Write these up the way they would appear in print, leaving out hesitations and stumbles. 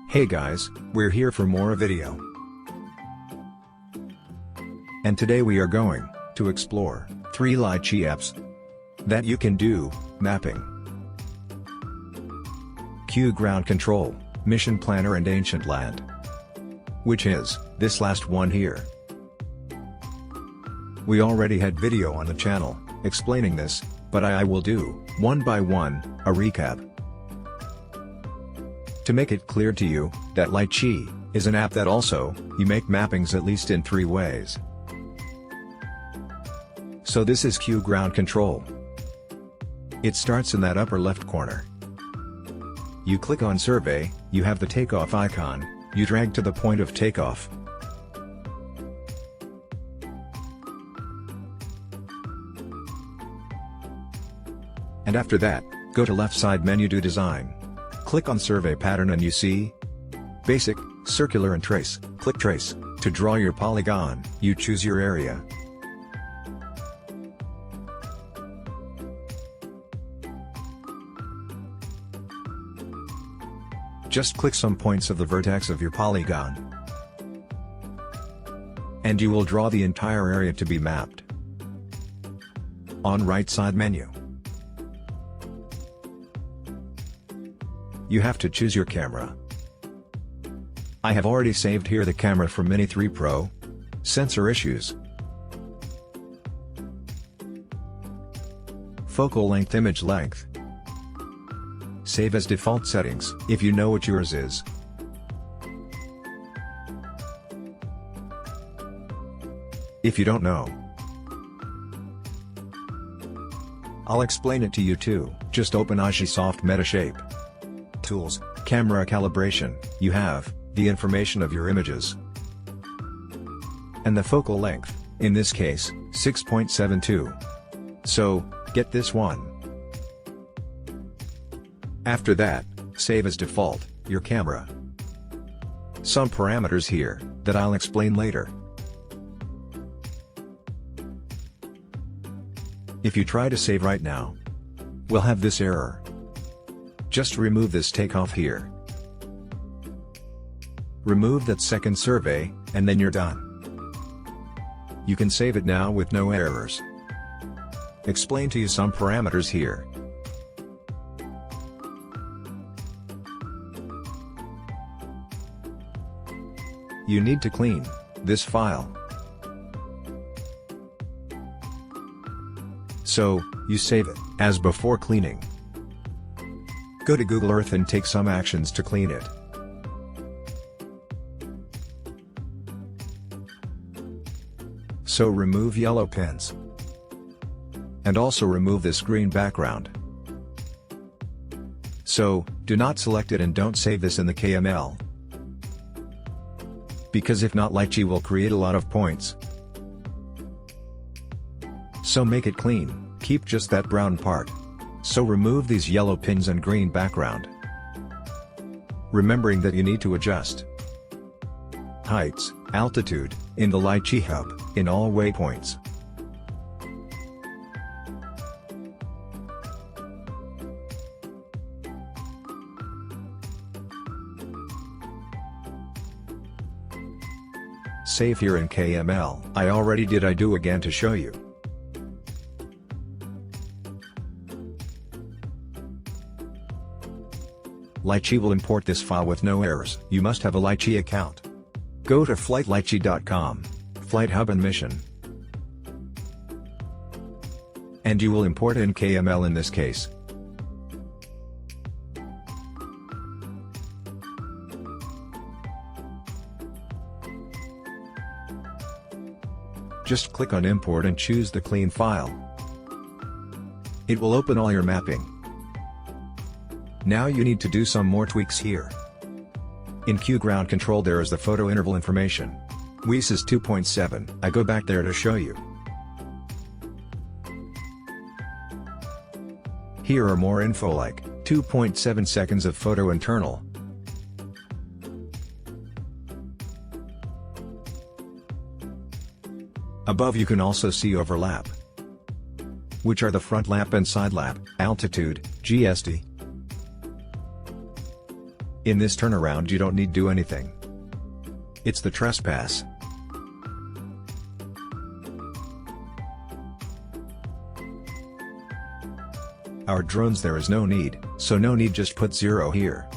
Hey guys, we're here for more video. And today we are going to explore 3 LITCHI apps that you can do mapping, QGROUNDCONTROL, Mission Planner and ANCIENT.LAND. Which is this last one here. We already had video on the channel explaining this, but I will do, one by one, a recap. To make it clear to you, that LITCHI is an app that also, you make mappings at least in 3 ways. So this is QGROUNDCONTROL. It starts in that upper left corner. You click on Survey, you have the takeoff icon, you drag to the point of takeoff. And after that, go to left side menu to Design. Click on Survey Pattern and you see Basic, Circular and Trace. Click Trace. To draw your polygon, you choose your area. Just click some points of the vertex of your polygon. And you will draw the entire area to be mapped. On right side menu, you have to choose your camera. I have already saved here the camera from Mini 3 Pro. Sensor issues. Focal length, image length. Save as default settings, if you know what yours is. If you don't know, I'll explain it to you too. Just open Agisoft Metashape. Tools, Camera Calibration, you have the information of your images. And the focal length, in this case, 6.72. So, get this one. After that, save as default, your camera. Some parameters here, that I'll explain later. If you try to save right now, we'll have this error. Just remove this takeoff here. Remove that second survey, and then you're done. You can save it now with no errors. Explain to you some parameters here. You need to clean this file. So, you save it as before cleaning. Go to Google Earth and take some actions to clean it. So remove yellow pins. And also remove this green background. So, do not select it and don't save this in the KML. Because if not, LITCHI will create a lot of points. So make it clean, keep just that brown part. So remove these yellow pins and green background. Remembering that you need to adjust heights, altitude, in the LITCHI hub, in all waypoints. Save here in KML. I already did. I do again to show you. LITCHI will import this file with no errors. You must have a LITCHI account. Go to flightlitchi.com, Flight Hub and Mission. And you will import in KML in this case. Just click on Import and choose the clean file. It will open all your mapping. Now you need to do some more tweaks here. In QGROUNDCONTROL there is the photo interval information. WIS is 2.7, I go back there to show you. Here are more info like 2.7 seconds of photo internal. Above you can also see overlap, which are the front lap and side lap, altitude, GST. In this turnaround you don't need do anything. It's the trespass. Our drones there is no need, so no need just put 0 here.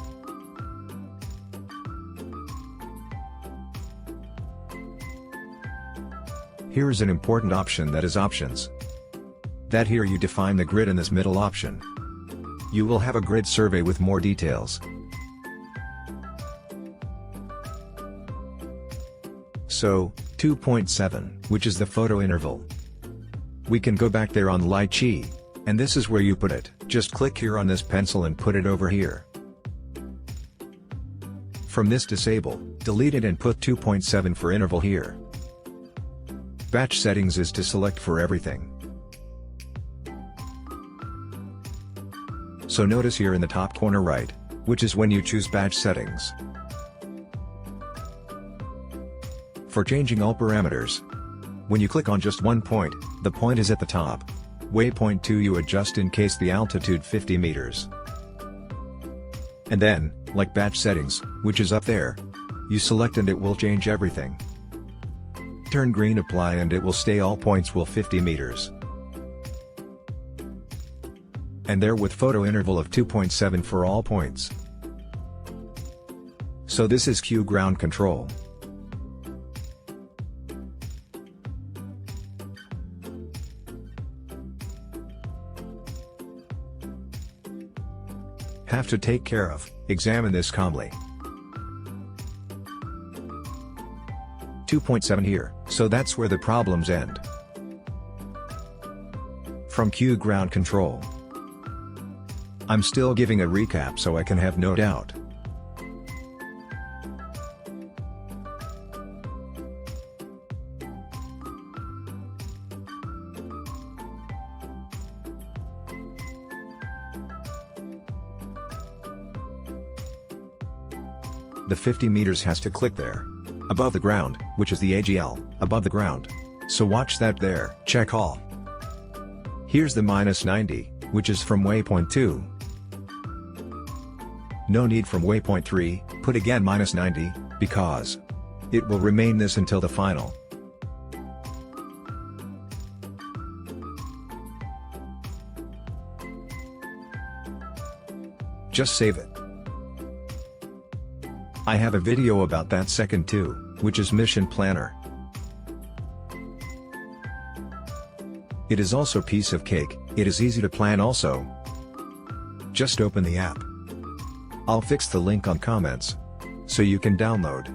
Here is an important option, that is options. That here you define the grid in this middle option. You will have a grid survey with more details. So, 2.7, which is the photo interval. We can go back there on LITCHI, and this is where you put it. Just click here on this pencil and put it over here. From this disable, delete it and put 2.7 for interval here. Batch settings is to select for everything. So notice here in the top corner right, which is when you choose batch settings. For changing all parameters, when you click on just one point, the point is at the top. Waypoint 2 you adjust in case the altitude 50 meters. And then, like batch settings, which is up there, you select and it will change everything. Turn green apply and it will stay all points will 50 meters. And there with photo interval of 2.7 for all points. So this is Q ground control. Have to take care of, examine this calmly. 2.7 here, so that's where the problems end. From Q ground control. I'm still giving a recap so I can have no doubt. The 50 meters has to click there. Above the ground, which is the AGL, above the ground. So watch that there, check all. Here's the -90, which is from waypoint 2. No need from waypoint 3, put again -90, because it will remain this until the final. Just save it. I have a video about that second too, which is Mission Planner. It is also piece of cake, it is easy to plan also. Just open the app. I'll fix the link on comments, so you can download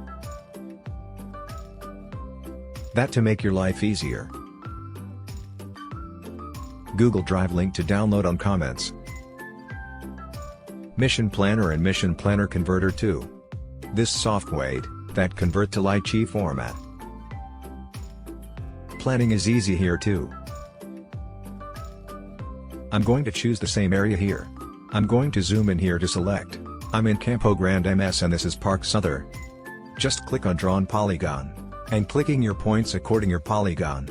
that to make your life easier. Google Drive link to download on comments. Mission Planner and Mission Planner Converter 2. This software that convert to LITCHI format. Planning is easy here too. I'm going to choose the same area here. I'm going to zoom in here to select. I'm in Campo Grande MS and this is Park Souther. Just click on Drawn Polygon, and clicking your points according your polygon.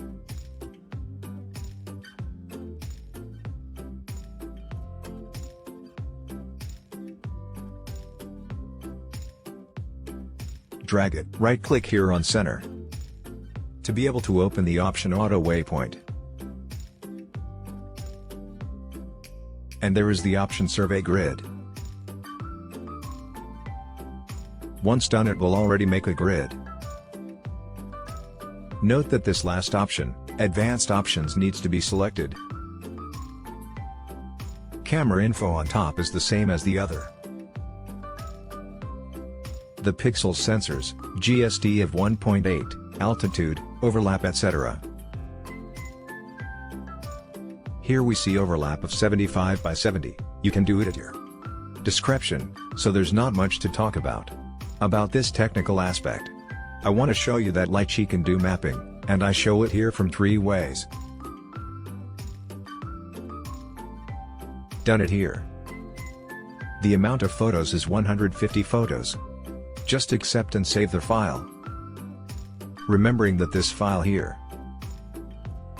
Drag it, right-click here on center. To be able to open the option Auto Waypoint. And there is the option Survey Grid. Once done it will already make a grid. Note that this last option, Advanced Options needs to be selected. Camera info on top is the same as the other. The pixel sensors, GSD of 1.8, altitude, overlap etc. Here we see overlap of 75 by 70, you can do it at your discretion, so there's not much to talk about. About this technical aspect. I want to show you that LITCHI can do mapping, and I show it here from 3 ways. Done it here. The amount of photos is 150 photos. Just accept and save the file. Remembering that this file here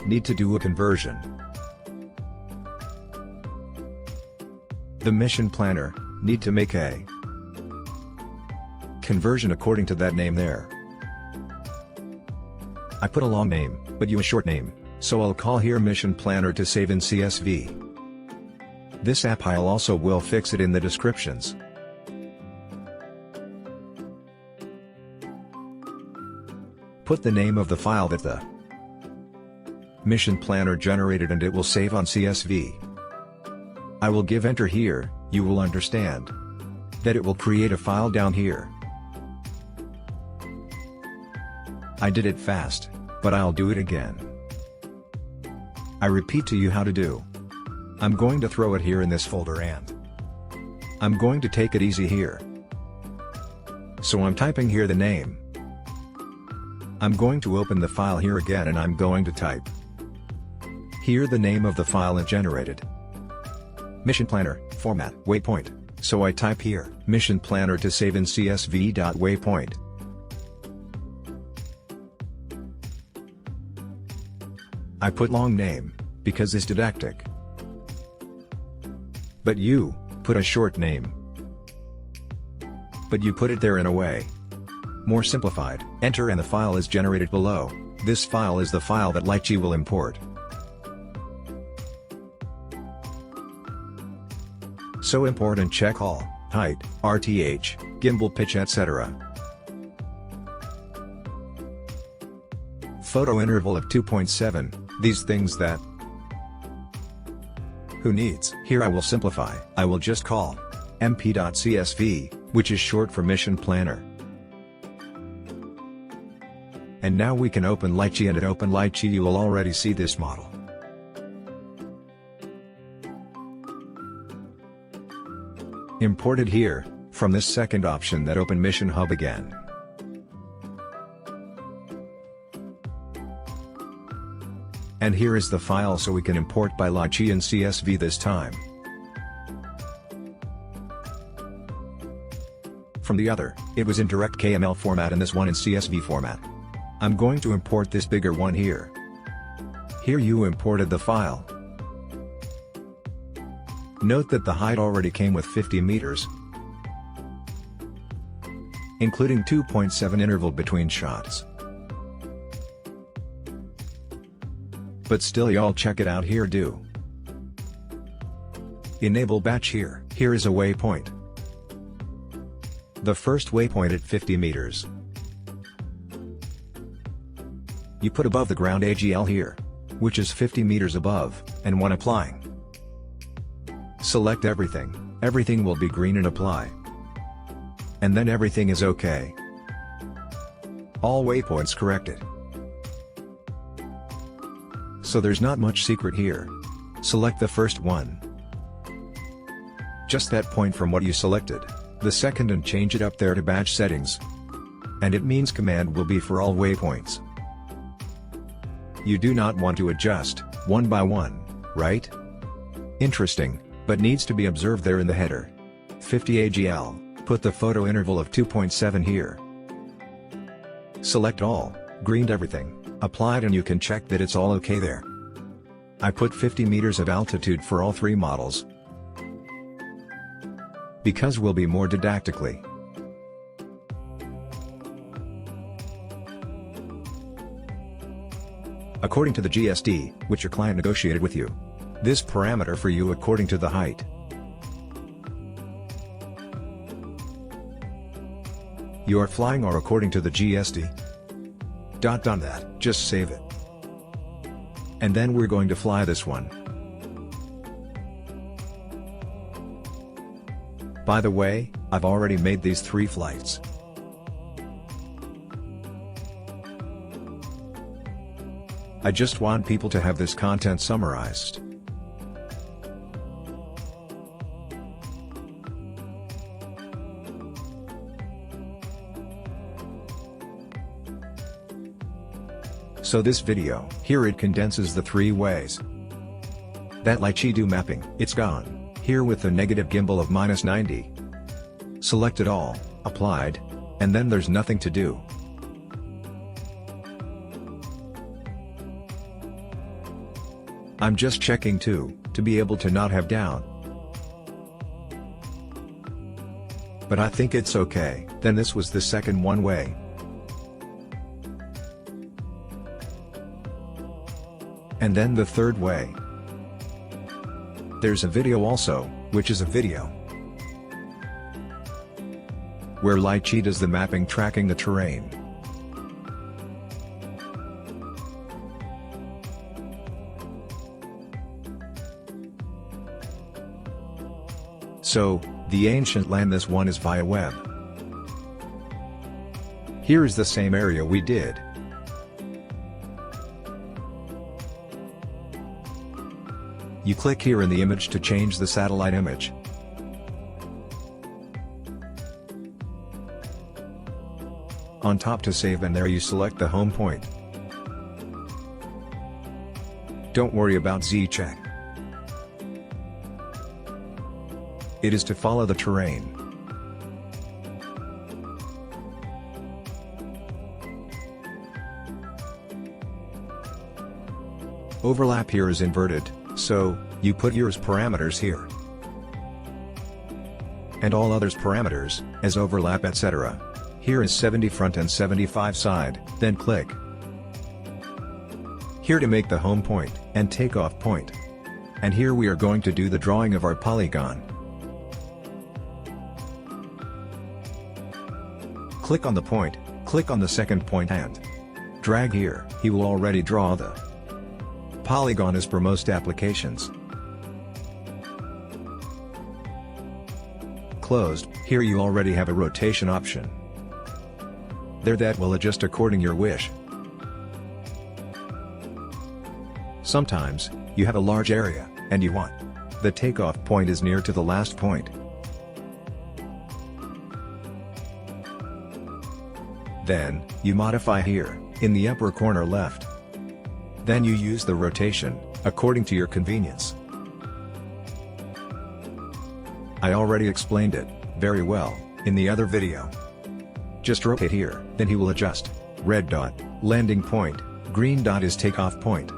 need to do a conversion. The Mission Planner need to make a conversion according to that name there. I put a long name, but you a short name, so I'll call here Mission Planner to save in CSV. This app I'll also will fix it in the descriptions. Put the name of the file that the Mission Planner generated and it will save on CSV. I will give enter here, you will understand that it will create a file down here. I did it fast, but I'll do it again. I repeat to you how to do. I'm going to throw it here in this folder and I'm going to take it easy here. So I'm typing here the name. I'm going to open the file here again and I'm going to type here the name of the file it generated. Mission Planner, format, waypoint. So I type here, Mission Planner to save in CSV.waypoint. I put long name, because it's didactic. But you, put a short name. But you put it there in a way more simplified. Enter and the file is generated below. This file is the file that Litchi will import. So import and check all, height, RTH, gimbal pitch etc. Photo interval of 2.7, these things that who needs. Here I will simplify, I will just call mp.csv, which is short for Mission Planner. And now we can open Litchi and at Open Litchi you will already see this model. Imported here, from this second option that Open Mission Hub again. And here is the file so we can import by Litchi in CSV this time. From the other, it was in direct KML format and this one in CSV format. I'm going to import this bigger one here. Here you imported the file. Note that the height already came with 50 meters, including 2.7 interval between shots. But still y'all check it out here do. Enable batch here. Here is a waypoint. The first waypoint at 50 meters. You put above the ground AGL here, which is 50 meters above, and when applying, select everything, everything will be green and apply. And then everything is okay. All waypoints corrected. So there's not much secret here. Select the first one. Just that point from what you selected, the second and change it up there to batch settings. And it means command will be for all waypoints. You do not want to adjust, one by one, right? Interesting, but needs to be observed there in the header. 50 AGL, put the photo interval of 2.7 here. Select all, greened everything, applied and you can check that it's all okay there. I put 50 meters of altitude for all three models, because we'll be more didactically. According to the GSD, which your client negotiated with you. This parameter for you according to the height. You are flying or according to the GSD. Done that, just save it. And then we're going to fly this one. By the way, I've already made these 3 flights. I just want people to have this content summarized. So this video, here it condenses the 3 ways that Litchi do mapping. It's gone, here with the negative gimbal of -90. Selected all, applied, and then there's nothing to do. I'm just checking too, to be able to not have down. but I think it's okay. Then this was the second one way. And then the third way. There's a video also, which is a video where LITCHI does the mapping tracking the terrain. So, the ancient land, this one is via web. Here is the same area we did. You click here in the image to change the satellite image. On top to save, and there you select the home point. Don't worry about Z-check. It is to follow the terrain. Overlap here is inverted, so you put yours parameters here. And all others parameters, as overlap etc. Here is 70 front and 75 side, then click here to make the home point and takeoff point. And here we are going to do the drawing of our polygon. Click on the point, click on the second point and drag here. He will already draw the polygon as per most applications. Closed. Here you already have a rotation option. There that will adjust according your wish. Sometimes, you have a large area, and you want the takeoff point is near to the last point. Then, you modify here, in the upper corner left. Then you use the rotation, according to your convenience. I already explained it, very well, in the other video. Just rotate here, then he will adjust. Red dot, landing point, green dot is takeoff point.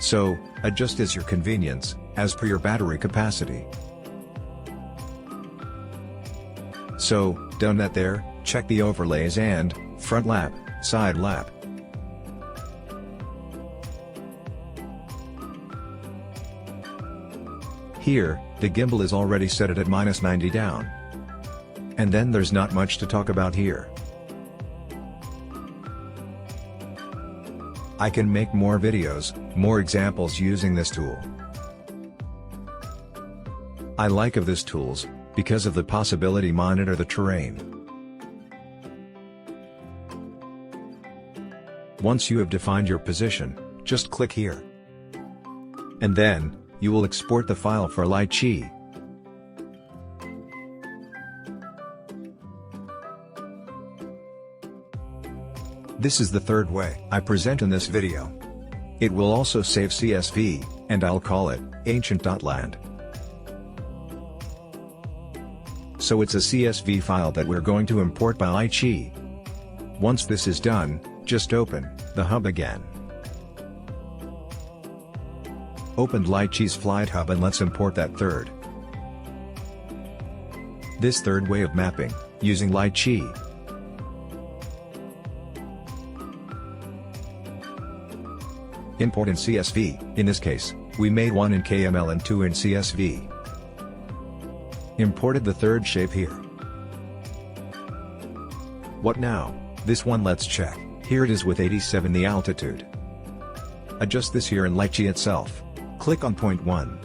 So, adjust as your convenience, as per your battery capacity. So, done that there, check the overlays and, front lap, side lap. Here, the gimbal is already set it at -90 down. And then there's not much to talk about here. I can make more videos, more examples using this tool. I like of this tools, because of the possibility monitor the terrain. Once you have defined your position, just click here. And then, you will export the file for LITCHI. This is the third way I present in this video. It will also save CSV, and I'll call it ANCIENT.LAND. So it's a CSV file that we're going to import by LITCHI. Once this is done, just open the hub again. Opened LITCHI's Flight Hub and let's import that third. This third way of mapping, using LITCHI. Import in CSV, in this case, we made one in KML and two in CSV. Imported the third shape here. What now? This one let's check, here it is with 87 the altitude. Adjust this here in LITCHI itself, click on point 1.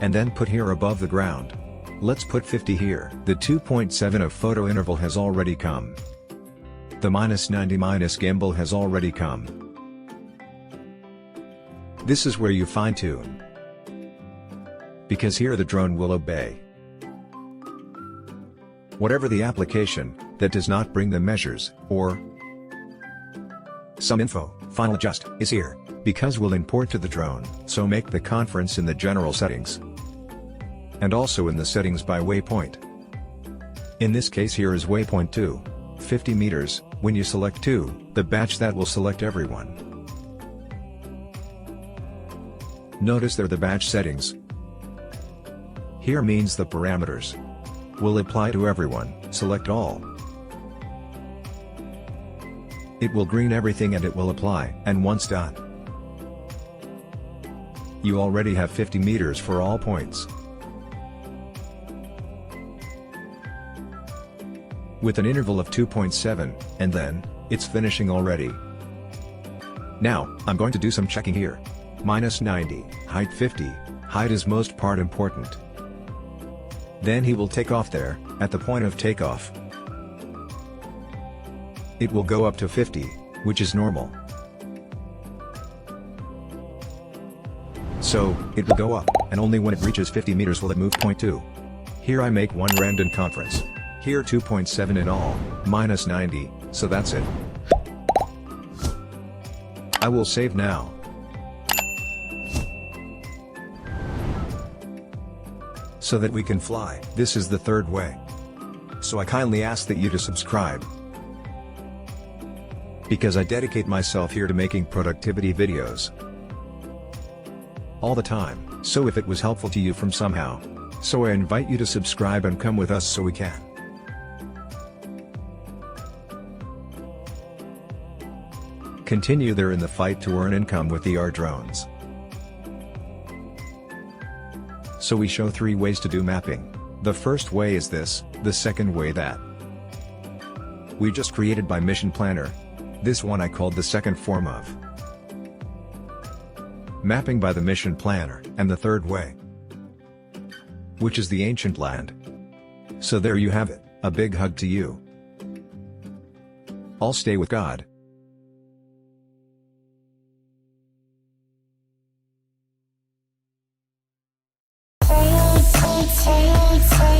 And then put here above the ground. Let's put 50 here. The 2.7 of photo interval has already come. The -90 gimbal has already come. This is where you fine-tune. Because here the drone will obey whatever the application, that does not bring the measures, or some info, final adjust, is here, because we'll import to the drone, so make the conference in the general settings. And also in the settings by waypoint. In this case here is waypoint 2, 50 meters, when you select 2, the batch that will select everyone. Notice there the batch settings. Here means the parameters will apply to everyone, select all. It will green everything and it will apply, and once done, you already have 50 meters for all points. With an interval of 2.7, and then, it's finishing already. Now, I'm going to do some checking here. -90, height 50, height is most part important. Then he will take off there, at the point of takeoff. It will go up to 50, which is normal. So, it will go up, and only when it reaches 50 meters will it move. Point 2. Here I make one random conference. Here 2.7 in all, -90, so that's it. I will save now. So that we can fly. This is the third way. So I kindly ask that you to subscribe. Because I dedicate myself here to making productivity videos all the time, so if it was helpful to you from somehow, so I invite you to subscribe and come with us so we can continue there in the fight to earn income with the drones. So we show 3 ways to do mapping. The first way is this, the second way that we just created by Mission Planner. This one I called the second form of mapping by the Mission Planner, and the third way, which is the ANCIENT.LAND. So there you have it, a big hug to you. All stay with God. Take